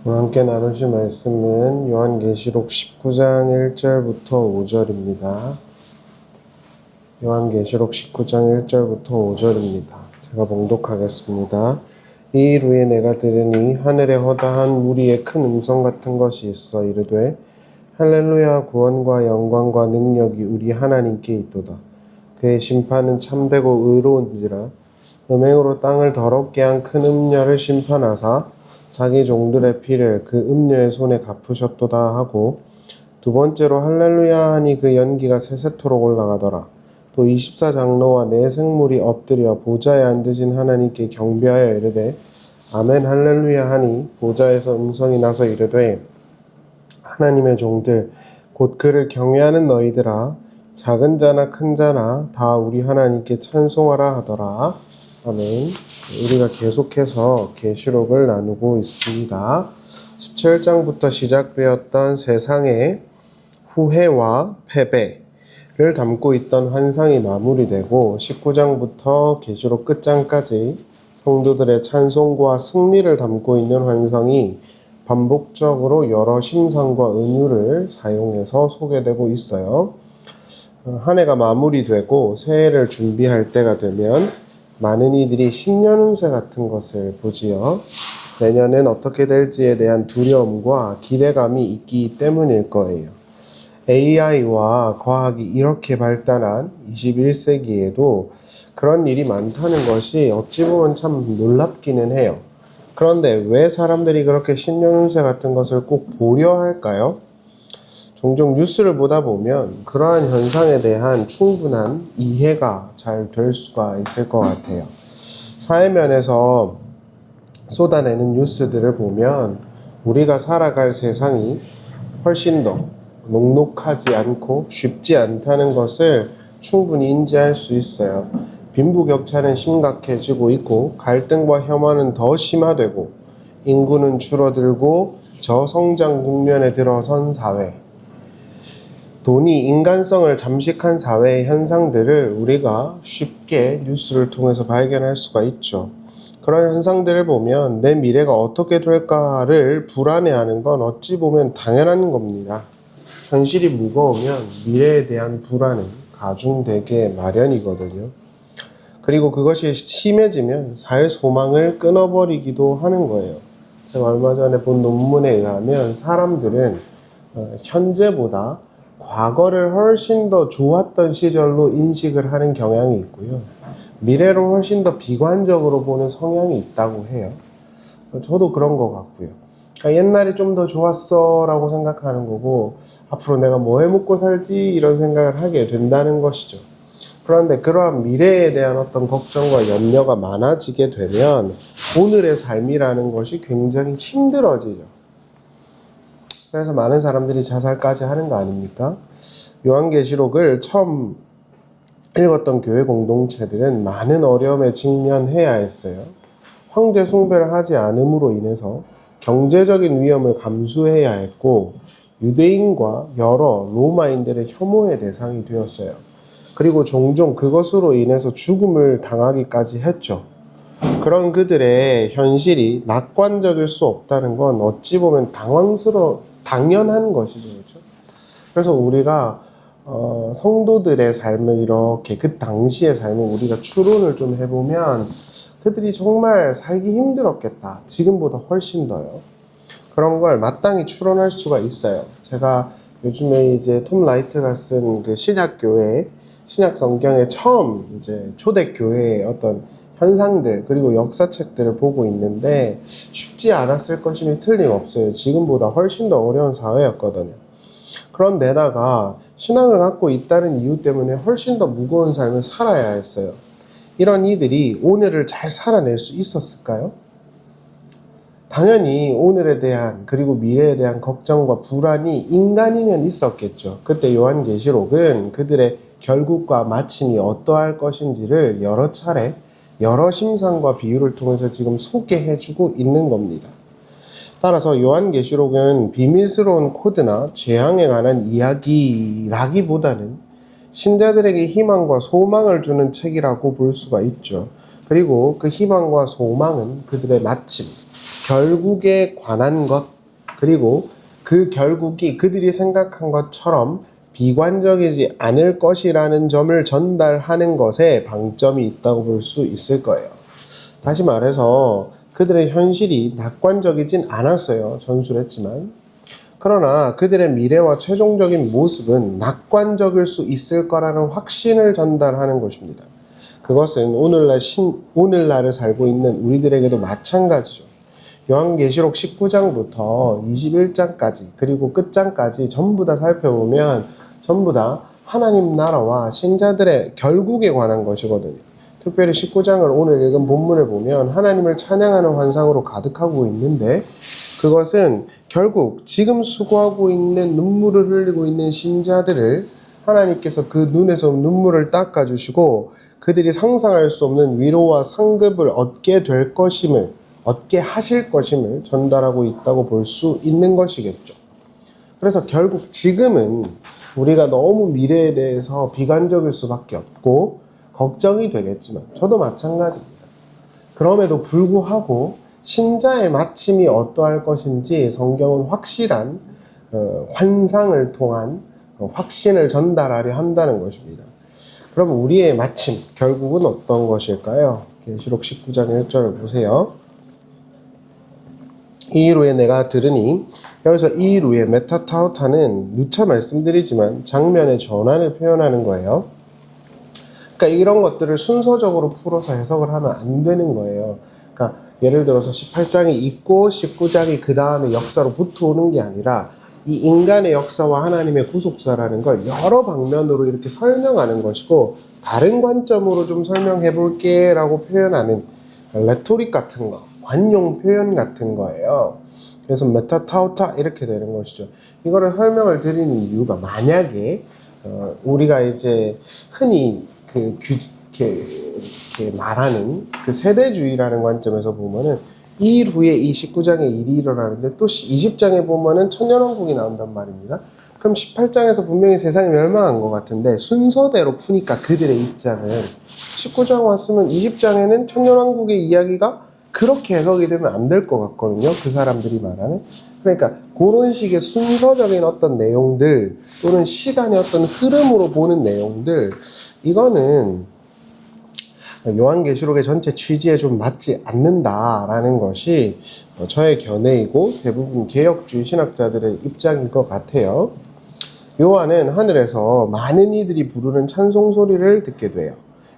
오늘 함께 나누실 말씀은 요한계시록 19장 1절부터 5절입니다. 요한계시록 19장 1절부터 5절입니다. 제가 봉독하겠습니다. 이 일 후에 내가 들으니 하늘에 허다한 무리의 큰 음성 같은 것이 있어 이르되 할렐루야, 구원과 영광과 능력이 우리 하나님께 있도다. 그의 심판은 참되고 의로운지라. 음행으로 땅을 더럽게 한 큰 음녀를 심판하사 자기 종들의 피를 그 음녀의 손에 갚으셨도다 하고, 두 번째로 할렐루야 하니 그 연기가 세세토록 올라가더라. 또 24장로와 네 생물이 엎드려 보좌에 앉으신 하나님께 경배하여 이르되 아멘 할렐루야 하니, 보좌에서 음성이 나서 이르되 하나님의 종들 곧 그를 경외하는 너희들아, 작은 자나 큰 자나 다 우리 하나님께 찬송하라 하더라. 아멘. 우리가 계속해서 계시록을 나누고 있습니다. 17장부터 시작되었던 세상의 후회와 패배를 담고 있던 환상이 마무리되고, 19장부터 계시록 끝장까지 성도들의 찬송과 승리를 담고 있는 환상이 반복적으로 여러 심상과 은유를 사용해서 소개되고 있어요. 한 해가 마무리되고 새해를 준비할 때가 되면 많은 이들이 신년운세 같은 것을 보지요. 내년엔 어떻게 될지에 대한 두려움과 기대감이 있기 때문일 거예요. AI와 과학이 이렇게 발달한 21세기에도 그런 일이 많다는 것이 어찌 보면 참 놀랍기는 해요. 그런데 왜 사람들이 그렇게 신년운세 같은 것을 꼭 보려 할까요? 종종 뉴스를 보다 보면 그러한 현상에 대한 충분한 이해가 잘 될 수가 있을 것 같아요. 사회면에서 쏟아내는 뉴스들을 보면 우리가 살아갈 세상이 훨씬 더 녹록하지 않고 쉽지 않다는 것을 충분히 인지할 수 있어요. 빈부격차는 심각해지고 있고, 갈등과 혐오는 더 심화되고, 인구는 줄어들고 저성장 국면에 들어선 사회, 돈이 인간성을 잠식한 사회의 현상들을 우리가 쉽게 뉴스를 통해서 발견할 수가 있죠. 그런 현상들을 보면 내 미래가 어떻게 될까를 불안해하는 건 어찌 보면 당연한 겁니다. 현실이 무거우면 미래에 대한 불안은 가중되게 마련이거든요. 그리고 그것이 심해지면 살 소망을 끊어버리기도 하는 거예요. 제가 얼마 전에 본 논문에 의하면 사람들은 현재보다 과거를 훨씬 더 좋았던 시절로 인식을 하는 경향이 있고요. 미래를 훨씬 더 비관적으로 보는 성향이 있다고 해요. 저도 그런 것 같고요. 그러니까 옛날이 좀 더 좋았어 라고 생각하는 거고, 앞으로 내가 뭐 해먹고 살지 이런 생각을 하게 된다는 것이죠. 그런데 그러한 미래에 대한 어떤 걱정과 염려가 많아지게 되면 오늘의 삶이라는 것이 굉장히 힘들어지죠. 그래서 많은 사람들이 자살까지 하는 거 아닙니까? 요한계시록을 처음 읽었던 교회 공동체들은 많은 어려움에 직면해야 했어요. 황제 숭배를 하지 않음으로 인해서 경제적인 위험을 감수해야 했고, 유대인과 여러 로마인들의 혐오의 대상이 되었어요. 그리고 종종 그것으로 인해서 죽음을 당하기까지 했죠. 그런 그들의 현실이 낙관적일 수 없다는 건 어찌 보면 당연한 것이죠. 그렇죠? 그래서 우리가 성도들의 삶을 이렇게 그 당시의 삶을 우리가 추론을 좀 해보면 그들이 정말 살기 힘들었겠다. 지금보다 훨씬 더요. 그런 걸 마땅히 추론할 수가 있어요. 제가 요즘에 이제 톰 라이트가 쓴 그 신약교회, 신약성경의 처음 이제 초대교회의 어떤 현상들, 그리고 역사책들을 보고 있는데 쉽지 않았을 것임이 틀림없어요. 지금보다 훨씬 더 어려운 사회였거든요. 그런데다가 신앙을 갖고 있다는 이유 때문에 훨씬 더 무거운 삶을 살아야 했어요. 이런 이들이 오늘을 잘 살아낼 수 있었을까요? 당연히 오늘에 대한, 그리고 미래에 대한 걱정과 불안이 인간이면 있었겠죠. 그때 요한계시록은 그들의 결국과 마침이 어떠할 것인지를 여러 차례 여러 심상과 비유를 통해서 지금 소개해주고 있는 겁니다. 따라서 요한계시록은 비밀스러운 코드나 재앙에 관한 이야기라기보다는 신자들에게 희망과 소망을 주는 책이라고 볼 수가 있죠. 그리고 그 희망과 소망은 그들의 마침, 결국에 관한 것, 그리고 그 결국이 그들이 생각한 것처럼 비관적이지 않을 것이라는 점을 전달하는 것에 방점이 있다고 볼 수 있을 거예요. 다시 말해서 그들의 현실이 낙관적이진 않았어요. 전술했지만. 그러나 그들의 미래와 최종적인 모습은 낙관적일 수 있을 거라는 확신을 전달하는 것입니다. 그것은 오늘날을 살고 있는 우리들에게도 마찬가지죠. 요한계시록 19장부터 21장까지 그리고 끝장까지 전부 다 살펴보면 전부 다 하나님 나라와 신자들의 결국에 관한 것이거든요. 특별히 19장을 오늘 읽은 본문을 보면 하나님을 찬양하는 환상으로 가득하고 있는데 그것은 결국 지금 수고하고 있는 눈물을 흘리고 있는 신자들을 하나님께서 그 눈에서 눈물을 닦아주시고 그들이 상상할 수 없는 위로와 상급을 얻게 하실 것임을 전달하고 있다고 볼 수 있는 것이겠죠. 그래서 결국 지금은 우리가 너무 미래에 대해서 비관적일 수밖에 없고 걱정이 되겠지만 저도 마찬가지입니다. 그럼에도 불구하고 신자의 마침이 어떠할 것인지 성경은 확실한 환상을 통한 확신을 전달하려 한다는 것입니다. 그럼 우리의 마침 결국은 어떤 것일까요? 계시록 19장 1절을 보세요. 이 이후에 내가 들으니 여기서 이 이후에 메타타우타는 누차 말씀드리지만 장면의 전환을 표현하는 거예요. 그러니까 이런 것들을 순서적으로 풀어서 해석을 하면 안 되는 거예요. 그러니까 예를 들어서 18장이 있고 19장이 그 다음에 역사로 붙어오는 게 아니라 이 인간의 역사와 하나님의 구속사라는 걸 여러 방면으로 이렇게 설명하는 것이고 다른 관점으로 좀 설명해 볼게 라고 표현하는 레토릭 같은 거, 관용 표현 같은 거예요. 그래서 메타타우타 이렇게 되는 것이죠. 이거를 설명을 드리는 이유가 만약에 우리가 이제 흔히 이렇게 말하는 그 세대주의라는 관점에서 보면은 이 일 후에 이 19장에 일이 일어나는데 또 20장에 보면은 천년왕국이 나온단 말입니다. 그럼 18장에서 분명히 세상이 멸망한 것 같은데 순서대로 푸니까 그들의 입장은 19장 왔으면 20장에는 천년왕국의 이야기가 그렇게 해석이 되면 안 될 것 같거든요. 그 사람들이 말하는. 그러니까 그런 식의 순서적인 어떤 내용들 또는 시간의 어떤 흐름으로 보는 내용들 이거는 요한계시록의 전체 취지에 좀 맞지 않는다라는 것이 저의 견해이고 대부분 개혁주의 신학자들의 입장인 것 같아요. 요한은 하늘에서 많은 이들이 부르는 찬송 소리를 듣게 돼요.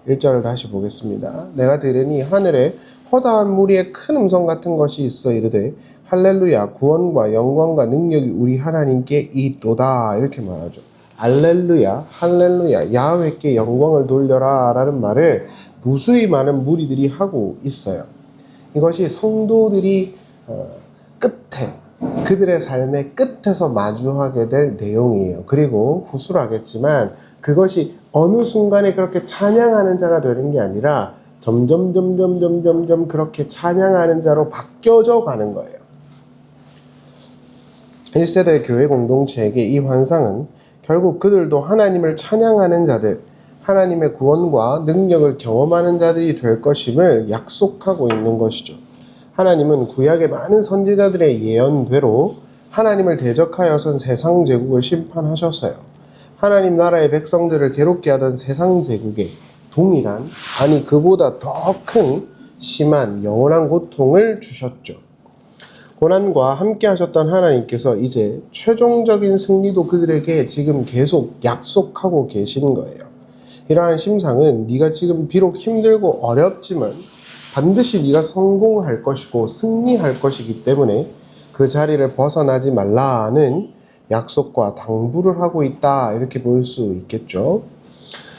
1절을 다시 보겠습니다. 내가 들으니 하늘에 허다한 무리의 큰 음성 같은 것이 있어 이르되 할렐루야 구원과 영광과 능력이 우리 하나님께 있도다 이렇게 말하죠. 할렐루야 할렐루야 야훼께 영광을 돌려라 라는 말을 무수히 많은 무리들이 하고 있어요. 이것이 성도들이 끝에 그들의 삶의 끝에서 마주하게 될 내용이에요. 그리고 후술하겠지만 그것이 어느 순간에 그렇게 찬양하는 자가 되는 게 아니라 점점 그렇게 찬양하는 자로 바뀌어져 가는 거예요. 1세대 교회 공동체에게 이 환상은 결국 그들도 하나님을 찬양하는 자들, 하나님의 구원과 능력을 경험하는 자들이 될 것임을 약속하고 있는 것이죠. 하나님은 구약의 많은 선지자들의 예언대로 하나님을 대적하여선 세상 제국을 심판하셨어요. 하나님 나라의 백성들을 괴롭게 하던 세상 제국에 동일한, 아니 그보다 더 큰 심한 영원한 고통을 주셨죠. 고난과 함께 하셨던 하나님께서 이제 최종적인 승리도 그들에게 지금 계속 약속하고 계시는 거예요. 이러한 심상은 네가 지금 비록 힘들고 어렵지만 반드시 네가 성공할 것이고 승리할 것이기 때문에 그 자리를 벗어나지 말라는 약속과 당부를 하고 있다 이렇게 볼 수 있겠죠.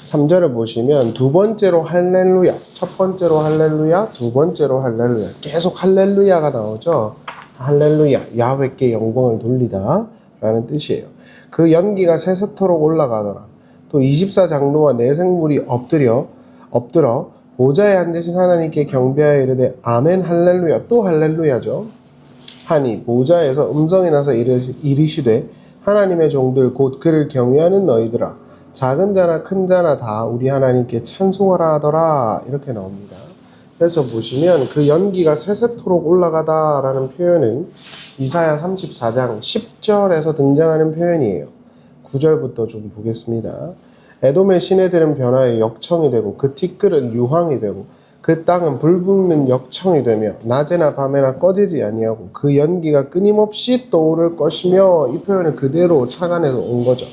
3절을 보시면 두 번째로 할렐루야, 첫 번째로 할렐루야, 두 번째로 할렐루야 계속 할렐루야가 나오죠. 할렐루야 야훼께 영광을 돌리다 라는 뜻이에요. 그 연기가 새서토록 올라가더라. 또 24장로와 네 생물이 엎드려 보좌에 앉으신 하나님께 경배하여 이르되 아멘 할렐루야 또 할렐루야죠. 하니 보좌에서 음성이 나서 이르시되 하나님의 종들 곧 그를 경외하는 너희들아 작은 자나 큰 자나 다 우리 하나님께 찬송하라 하더라 이렇게 나옵니다. 그래서 보시면 그 연기가 새새토록 올라가다라는 표현은 이사야 34장 10절에서 등장하는 표현이에요. 9절부터 좀 보겠습니다. 에돔의 시내들은 변화의 역청이 되고 그 티끌은 유황이 되고 그 땅은 불붙는 역청이 되며 낮에나 밤에나 꺼지지 아니하고 그 연기가 끊임없이 떠오를 것이며, 이 표현을 그대로 착안해서 온 거죠.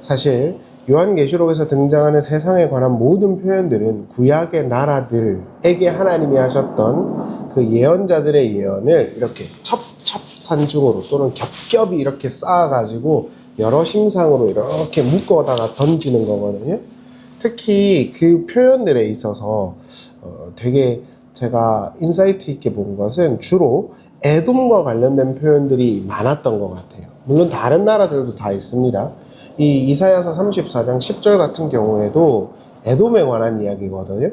사실 요한계시록에서 등장하는 세상에 관한 모든 표현들은 구약의 나라들에게 하나님이 하셨던 그 예언자들의 예언을 이렇게 첩첩산중으로 또는 겹겹이 이렇게 쌓아가지고 여러 심상으로 이렇게 묶어다가 던지는 거거든요. 특히 그 표현들에 있어서 되게 제가 인사이트 있게 본 것은 주로 에돔과 관련된 표현들이 많았던 것 같아요. 물론 다른 나라들도 다 있습니다. 이 이사야서 34장 10절 같은 경우에도 에돔에 관한 이야기거든요.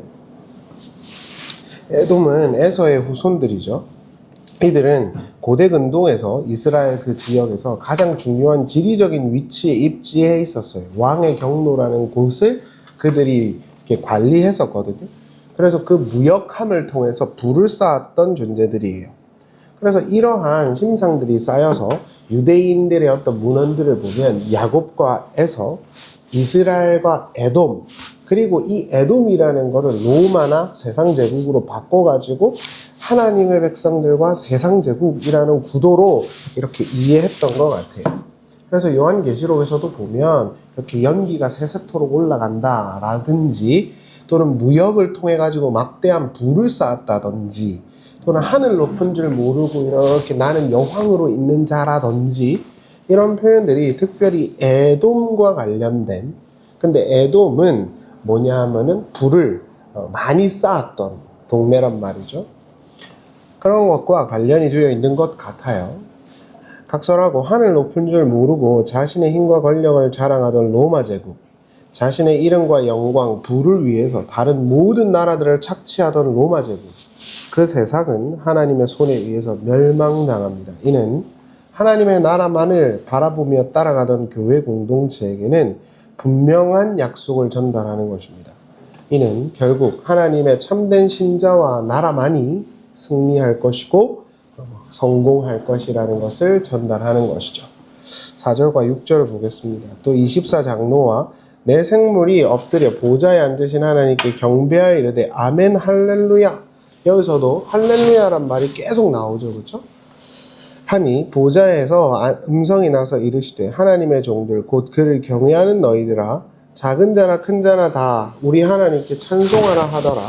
에돔은 에서의 후손들이죠. 이들은 고대 근동에서 이스라엘 그 지역에서 가장 중요한 지리적인 위치에 입지해 있었어요. 왕의 경로라는 곳을 그들이 이렇게 관리했었거든요. 그래서 그 무역함을 통해서 부를 쌓았던 존재들이에요. 그래서 이러한 심상들이 쌓여서 유대인들의 어떤 문헌들을 보면 야곱과 에서, 이스라엘과 에돔, 그리고 이 에돔이라는 거를 로마나 세상제국으로 바꿔가지고 하나님의 백성들과 세상제국이라는 구도로 이렇게 이해했던 것 같아요. 그래서 요한계시록에서도 보면 이렇게 연기가 세세토록 올라간다 라든지, 또는 무역을 통해 가지고 막대한 부를 쌓았다든지, 또는 하늘 높은 줄 모르고 이렇게 나는 여왕으로 있는 자라든지, 이런 표현들이 특별히 에돔과 관련된, 근데 에돔은 뭐냐 하면은 불을 많이 쌓았던 동네란 말이죠. 그런 것과 관련이 되어 있는 것 같아요. 각설하고 하늘 높은 줄 모르고 자신의 힘과 권력을 자랑하던 로마 제국, 자신의 이름과 영광, 부를 위해서 다른 모든 나라들을 착취하던 로마 제국, 그 세상은 하나님의 손에 의해서 멸망당합니다. 이는 하나님의 나라만을 바라보며 따라가던 교회 공동체에게는 분명한 약속을 전달하는 것입니다. 이는 결국 하나님의 참된 신자와 나라만이 승리할 것이고 성공할 것이라는 것을 전달하는 것이죠. 4절과 6절을 보겠습니다. 또 24장로와 내 생물이 엎드려 보좌에 앉으신 하나님께 경배하여 이르되 아멘 할렐루야. 여기서도 할렐루야란 말이 계속 나오죠. 그렇죠? 하니 보좌에서 음성이 나서 이르시되 하나님의 종들 곧 그를 경외하는 너희들아, 작은 자나 큰 자나 다 우리 하나님께 찬송하라 하더라.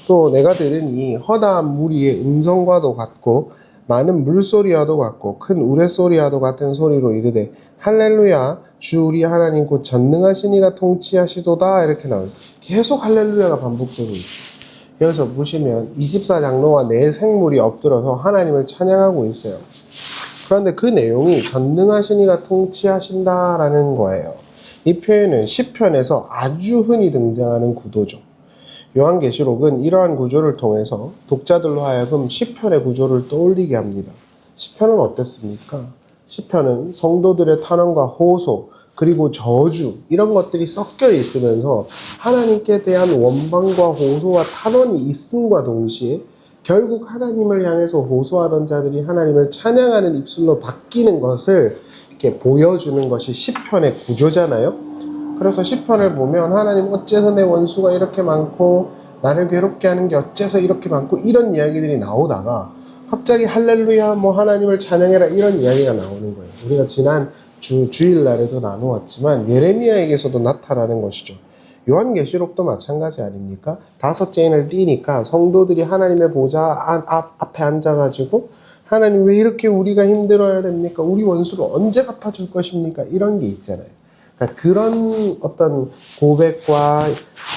또 내가 들으니 허다한 무리의 음성과도 같고 많은 물소리와도 같고 큰 우레소리와도 같은 소리로 이르되 할렐루야 주 우리 하나님 곧 전능하신 이가 통치하시도다. 이렇게 나와요. 계속 할렐루야가 반복되고 있어요. 여기서 보시면 24장로와 네 생물이 엎드려서 하나님을 찬양하고 있어요. 그런데 그 내용이 전능하신 이가 통치하신다라는 거예요. 이 표현은 시편에서 아주 흔히 등장하는 구도죠. 요한계시록은 이러한 구조를 통해서 독자들로 하여금 시편의 구조를 떠올리게 합니다. 시편은 어땠습니까? 시편은 성도들의 탄원과 호소, 그리고 저주, 이런 것들이 섞여 있으면서 하나님께 대한 원망과 호소와 탄원이 있음과 동시에 결국 하나님을 향해서 호소하던 자들이 하나님을 찬양하는 입술로 바뀌는 것을 이렇게 보여주는 것이 시편의 구조잖아요. 그래서 시편을 보면 하나님 어째서 내 원수가 이렇게 많고 나를 괴롭게 하는 게 어째서 이렇게 많고 이런 이야기들이 나오다가 갑자기 할렐루야 뭐 하나님을 찬양해라 이런 이야기가 나오는 거예요. 우리가 지난 주일날에도 나누었지만 예레미야에게서도 나타나는 것이죠. 요한계시록도 마찬가지 아닙니까? 5째인을 띄니까 성도들이 하나님의 보좌 앞에 앉아가지고 하나님 왜 이렇게 우리가 힘들어야 됩니까? 우리 원수를 언제 갚아줄 것입니까? 이런 게 있잖아요. 그러니까 그런 어떤 고백과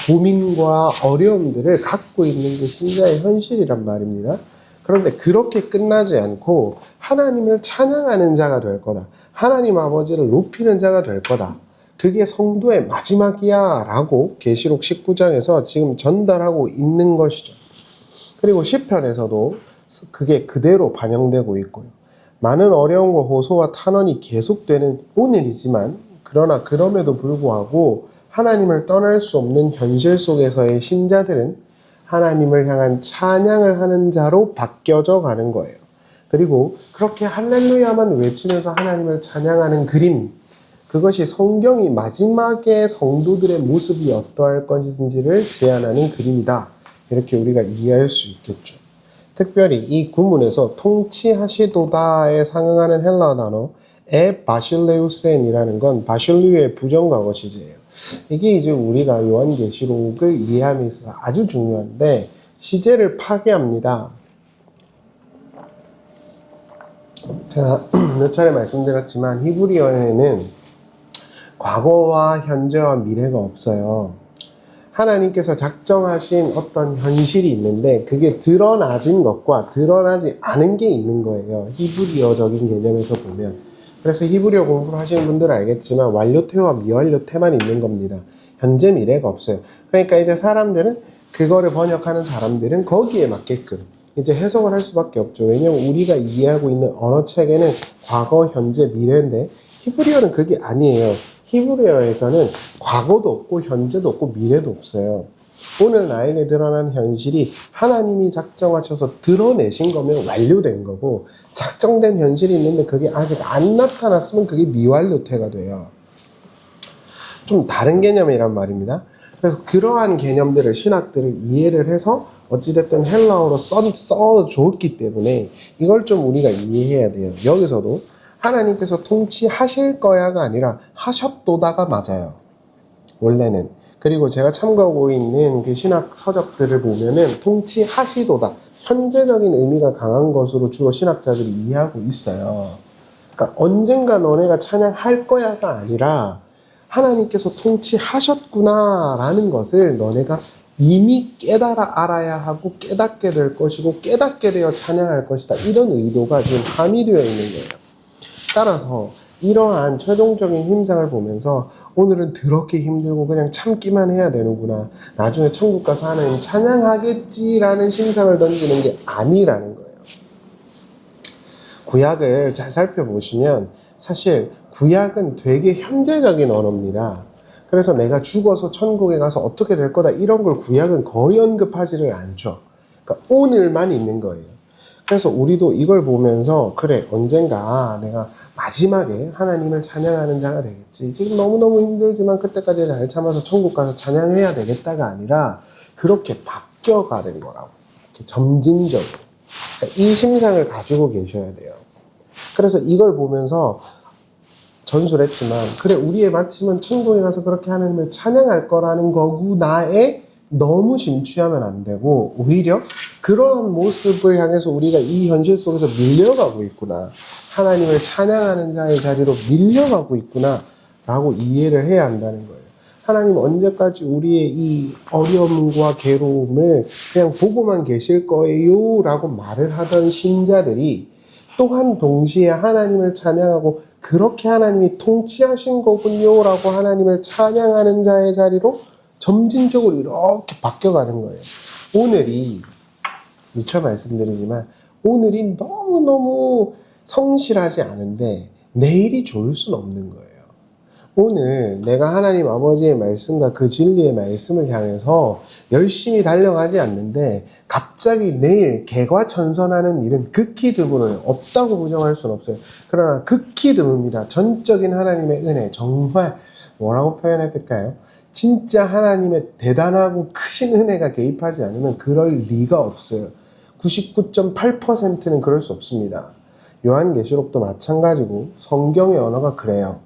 고민과 어려움들을 갖고 있는 게 신자의 현실이란 말입니다. 그런데 그렇게 끝나지 않고 하나님을 찬양하는 자가 될 거다. 하나님 아버지를 높이는 자가 될 거다. 그게 성도의 마지막이야 라고 계시록 19장에서 지금 전달하고 있는 것이죠. 그리고 시편에서도 그게 그대로 반영되고 있고요. 많은 어려움과 호소와 탄원이 계속되는 오늘이지만 그러나 그럼에도 불구하고 하나님을 떠날 수 없는 현실 속에서의 신자들은 하나님을 향한 찬양을 하는 자로 바뀌어져 가는 거예요. 그리고 그렇게 할렐루야만 외치면서 하나님을 찬양하는 그림, 그것이 성경이 마지막에 성도들의 모습이 어떠할 것인지를 제안하는 그림이다. 이렇게 우리가 이해할 수 있겠죠. 특별히 이 구문에서 통치하시도다에 상응하는 헬라어 단어 바실레우센이라는 건 바실리우의 부정과거 시제예요. 이게 이제 우리가 요한계시록을 이해함에 있어서 아주 중요한데 시제를 파괴합니다. 제가 몇 차례 말씀드렸지만 히브리어에는 과거와 현재와 미래가 없어요. 하나님께서 작정하신 어떤 현실이 있는데 그게 드러나진 것과 드러나지 않은 게 있는 거예요. 히브리어적인 개념에서 보면. 그래서 히브리어 공부를 하시는 분들은 알겠지만 완료태와 미완료태만 있는 겁니다. 현재 미래가 없어요. 그러니까 이제 사람들은 그거를 번역하는 사람들은 거기에 맞게끔 이제 해석을 할 수밖에 없죠. 왜냐면 우리가 이해하고 있는 언어 체계는 과거, 현재, 미래인데 히브리어는 그게 아니에요. 히브리어에서는 과거도 없고 현재도 없고 미래도 없어요. 오늘 나에게 드러난 현실이 하나님이 작정하셔서 드러내신 거면 완료된 거고 작정된 현실이 있는데 그게 아직 안 나타났으면 그게 미완료태가 돼요. 좀 다른 개념이란 말입니다. 그래서 그러한 개념들을 신학들을 이해를 해서 어찌됐든 헬라어로 써줬기 때문에 이걸 좀 우리가 이해해야 돼요. 여기서도 하나님께서 통치하실 거야가 아니라 하셨도다가 맞아요. 원래는. 그리고 제가 참고하고 있는 그 신학 서적들을 보면은 통치하시도다. 현재적인 의미가 강한 것으로 주로 신학자들이 이해하고 있어요. 그러니까 언젠가 너네가 찬양할 거야가 아니라 하나님께서 통치하셨구나 라는 것을 너네가 이미 깨달아 알아야 하고 깨닫게 될 것이고 깨닫게 되어 찬양할 것이다. 이런 의도가 지금 함의되어 있는 거예요. 따라서 이러한 최종적인 힘상을 보면서 오늘은 더럽게 힘들고 그냥 참기만 해야 되는구나. 나중에 천국 가서 하나님 찬양하겠지라는 심상을 던지는 게 아니라는 거예요. 구약을 잘 살펴보시면 사실 구약은 되게 현재적인 언어입니다. 그래서 내가 죽어서 천국에 가서 어떻게 될 거다 이런 걸 구약은 거의 언급하지를 않죠. 그러니까 오늘만 있는 거예요. 그래서 우리도 이걸 보면서 그래 언젠가 내가 마지막에 하나님을 찬양하는 자가 되겠지. 지금 너무너무 힘들지만 그때까지 잘 참아서 천국 가서 찬양해야 되겠다가 아니라 그렇게 바뀌어가는 거라고. 이렇게 점진적으로. 그러니까 이 심상을 가지고 계셔야 돼요. 그래서 이걸 보면서 전수를 했지만 그래 우리의 마침은 천국에 가서 그렇게 하나님을 찬양할 거라는 거구나에 너무 심취하면 안 되고 오히려 그런 모습을 향해서 우리가 이 현실 속에서 밀려가고 있구나. 하나님을 찬양하는 자의 자리로 밀려가고 있구나 라고 이해를 해야 한다는 거예요. 하나님 언제까지 우리의 이 어려움과 괴로움을 그냥 보고만 계실 거예요 라고 말을 하던 신자들이 또한 동시에 하나님을 찬양하고 그렇게 하나님이 통치하신 거군요 라고 하나님을 찬양하는 자의 자리로 점진적으로 이렇게 바뀌어가는 거예요. 오늘이 미처 말씀드리지만 오늘이 너무너무 성실하지 않은데 내일이 좋을 수는 없는 거예요. 오늘 내가 하나님 아버지의 말씀과 그 진리의 말씀을 향해서 열심히 달려가지 않는데 갑자기 내일 개과천선하는 일은 극히 드물어요. 없다고 부정할 수는 없어요. 그러나 극히 드뭅니다. 전적인 하나님의 은혜, 정말 뭐라고 표현해야 될까요? 진짜 하나님의 대단하고 크신 은혜가 개입하지 않으면 그럴 리가 없어요. 99.8%는 그럴 수 없습니다. 요한계시록도 마찬가지고 성경의 언어가 그래요.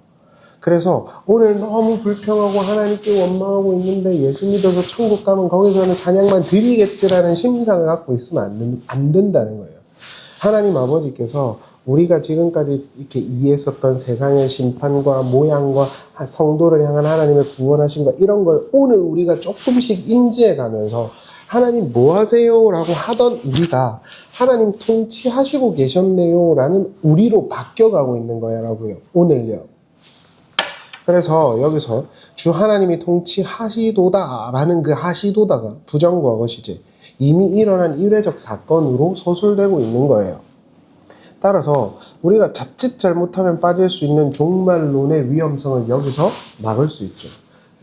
그래서 오늘 너무 불평하고 하나님께 원망하고 있는데 예수 믿어서 천국 가면 거기서는 찬양만 드리겠지라는 심상을 갖고 있으면 안 된다는 거예요. 하나님 아버지께서 우리가 지금까지 이렇게 이해했었던 세상의 심판과 모양과 성도를 향한 하나님의 구원하신 것 이런 걸 오늘 우리가 조금씩 인지해 가면서 하나님 뭐 하세요? 라고 하던 우리가 하나님 통치하시고 계셨네요 라는 우리로 바뀌어가고 있는 거라고요. 오늘요. 그래서 여기서 주 하나님이 통치하시도다 라는 그 하시도다가 부정과거 시제 이미 일어난 일회적 사건으로 서술되고 있는 거예요. 따라서 우리가 자칫 잘못하면 빠질 수 있는 종말론의 위험성을 여기서 막을 수 있죠.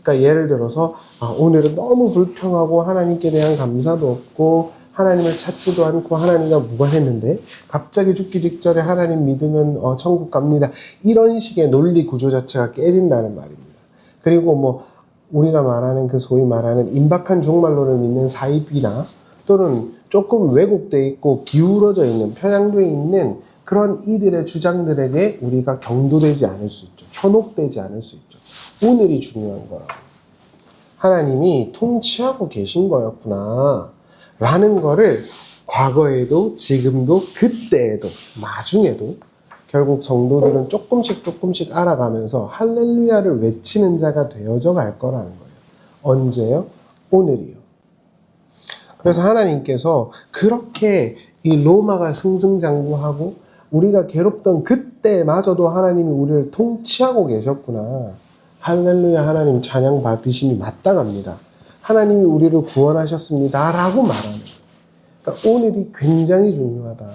그러니까 예를 들어서 오늘은 너무 불평하고 하나님께 대한 감사도 없고 하나님을 찾지도 않고 하나님과 무관했는데 갑자기 죽기 직전에 하나님 믿으면 천국 갑니다. 이런 식의 논리 구조 자체가 깨진다는 말입니다. 그리고 뭐 우리가 말하는 그 소위 말하는 임박한 종말론을 믿는 사입이나 또는 조금 왜곡되어 있고 기울어져 있는 편향되어 있는 그런 이들의 주장들에게 우리가 경도되지 않을 수 있죠. 현혹되지 않을 수 있죠. 오늘이 중요한 거라고. 하나님이 통치하고 계신 거였구나 라는 거를 과거에도 지금도 그때에도 나중에도 결국 성도들은 조금씩 알아가면서 할렐루야를 외치는 자가 되어져 갈 거라는 거예요. 언제요? 오늘이요. 그래서 하나님께서 그렇게 이 로마가 승승장구하고 우리가 괴롭던 그때마저도 하나님이 우리를 통치하고 계셨구나. 할렐루야, 하나님 찬양 받으심이 마땅합니다. 하나님이 우리를 구원하셨습니다 라고 말하는 거예요. 그러니까 오늘이 굉장히 중요하다.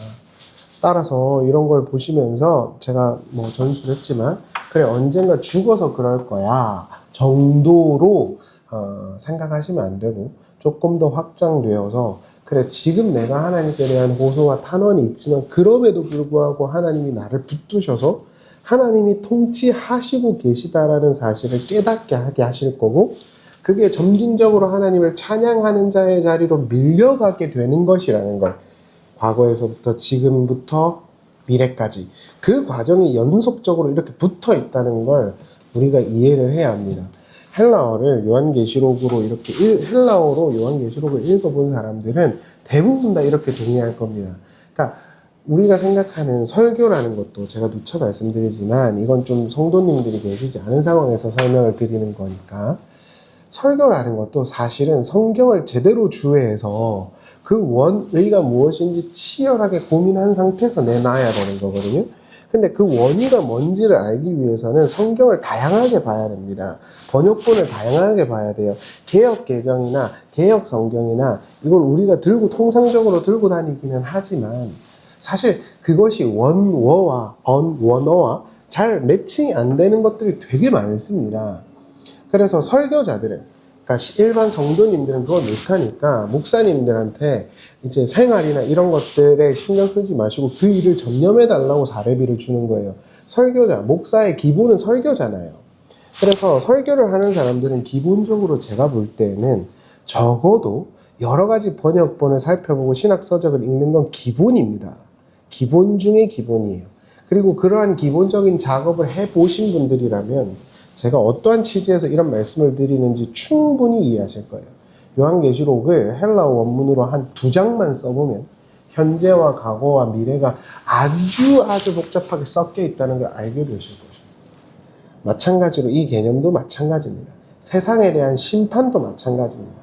따라서 이런 걸 보시면서 제가 뭐 전수를 했지만 그래 언젠가 죽어서 그럴 거야 정도로 생각하시면 안 되고 조금 더 확장되어서 그래 지금 내가 하나님께 대한 호소와 탄원이 있지만 그럼에도 불구하고 하나님이 나를 붙드셔서 하나님이 통치하시고 계시다라는 사실을 깨닫게 하게 하실 거고 그게 점진적으로 하나님을 찬양하는 자의 자리로 밀려가게 되는 것이라는 걸 과거에서부터 지금부터 미래까지 그 과정이 연속적으로 이렇게 붙어 있다는 걸 우리가 이해를 해야 합니다. 헬라어를 요한계시록으로 이렇게 헬라어로 요한계시록을 읽어본 사람들은 대부분 다 이렇게 동의할 겁니다. 그러니까 우리가 생각하는 설교라는 것도 제가 누차 말씀드리지만 이건 좀 성도님들이 계시지 않은 상황에서 설명을 드리는 거니까 설교라는 것도 사실은 성경을 제대로 주해해서 그 원의가 무엇인지 치열하게 고민한 상태에서 내놔야 되는 거거든요. 근데 그 원의가 뭔지를 알기 위해서는 성경을 다양하게 봐야 됩니다. 번역본을 다양하게 봐야 돼요. 개역 개정이나 개역 성경이나 이걸 우리가 통상적으로 들고 다니기는 하지만 사실 그것이 원어와 잘 매칭이 안 되는 것들이 되게 많습니다. 그래서 설교자들은 그러니까 일반 성도님들은 그걸 못하니까 목사님들한테 이제 생활이나 이런 것들에 신경 쓰지 마시고 그 일을 전념해달라고 사례비를 주는 거예요. 설교자, 목사의 기본은 설교잖아요. 그래서 설교를 하는 사람들은 기본적으로 제가 볼 때는 적어도 여러 가지 번역본을 살펴보고 신학서적을 읽는 건 기본입니다. 기본 중에 기본이에요. 그리고 그러한 기본적인 작업을 해보신 분들이라면 제가 어떠한 취지에서 이런 말씀을 드리는지 충분히 이해하실 거예요. 요한계시록을 헬라어 원문으로 한 2장만 써보면 현재와 과거와 미래가 아주 복잡하게 섞여 있다는 걸 알게 되실 것입니다. 마찬가지로 이 개념도 마찬가지입니다. 세상에 대한 심판도 마찬가지입니다.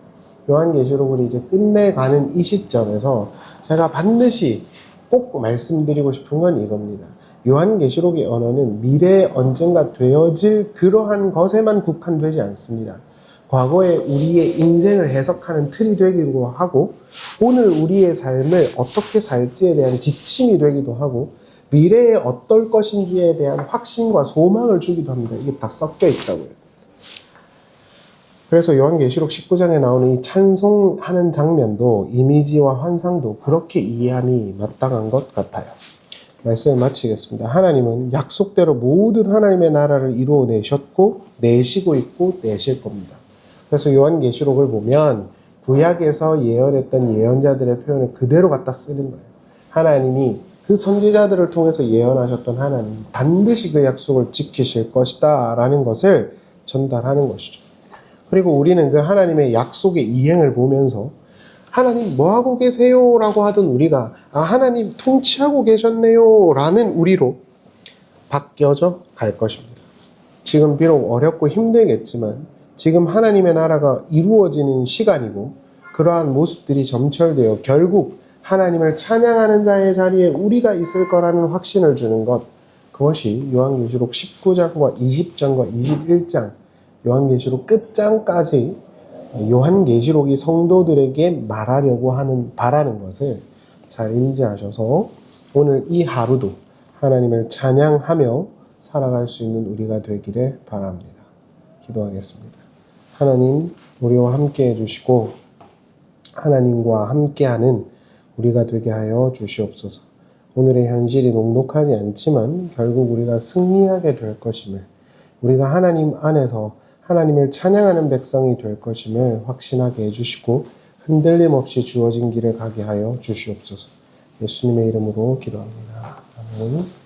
요한계시록을 이제 끝내가는 이 시점에서 제가 반드시 꼭 말씀드리고 싶은 건 이겁니다. 요한계시록의 언어는 미래에 언젠가 되어질 그러한 것에만 국한되지 않습니다. 과거에 우리의 인생을 해석하는 틀이 되기도 하고 오늘 우리의 삶을 어떻게 살지에 대한 지침이 되기도 하고 미래에 어떨 것인지에 대한 확신과 소망을 주기도 합니다. 이게 다 섞여 있다고요. 그래서 요한계시록 19장에 나오는 이 찬송하는 장면도 이미지와 환상도 그렇게 이해함이 마땅한 것 같아요. 말씀을 마치겠습니다. 하나님은 약속대로 모든 하나님의 나라를 이루어내셨고 내시고 있고 내실 겁니다. 그래서 요한계시록을 보면 구약에서 예언했던 예언자들의 표현을 그대로 갖다 쓰는 거예요. 하나님이 그 선지자들을 통해서 예언하셨던 하나님 반드시 그 약속을 지키실 것이다 라는 것을 전달하는 것이죠. 그리고 우리는 그 하나님의 약속의 이행을 보면서 하나님 뭐하고 계세요? 라고 하던 우리가 하나님 통치하고 계셨네요 라는 우리로 바뀌어져 갈 것입니다. 지금 비록 어렵고 힘들겠지만 지금 하나님의 나라가 이루어지는 시간이고 그러한 모습들이 점철되어 결국 하나님을 찬양하는 자의 자리에 우리가 있을 거라는 확신을 주는 것, 그것이 요한계시록 19장과 20장과 21장 요한계시록 끝장까지 요한계시록이 성도들에게 말하려고 바라는 것을 잘 인지하셔서 오늘 이 하루도 하나님을 찬양하며 살아갈 수 있는 우리가 되기를 바랍니다. 기도하겠습니다. 하나님, 우리와 함께 해주시고 하나님과 함께하는 우리가 되게 하여 주시옵소서. 오늘의 현실이 녹록하지 않지만 결국 우리가 승리하게 될 것임을, 우리가 하나님 안에서 하나님을 찬양하는 백성이 될 것임을 확신하게 해주시고 흔들림 없이 주어진 길을 가게 하여 주시옵소서. 예수님의 이름으로 기도합니다. 아멘.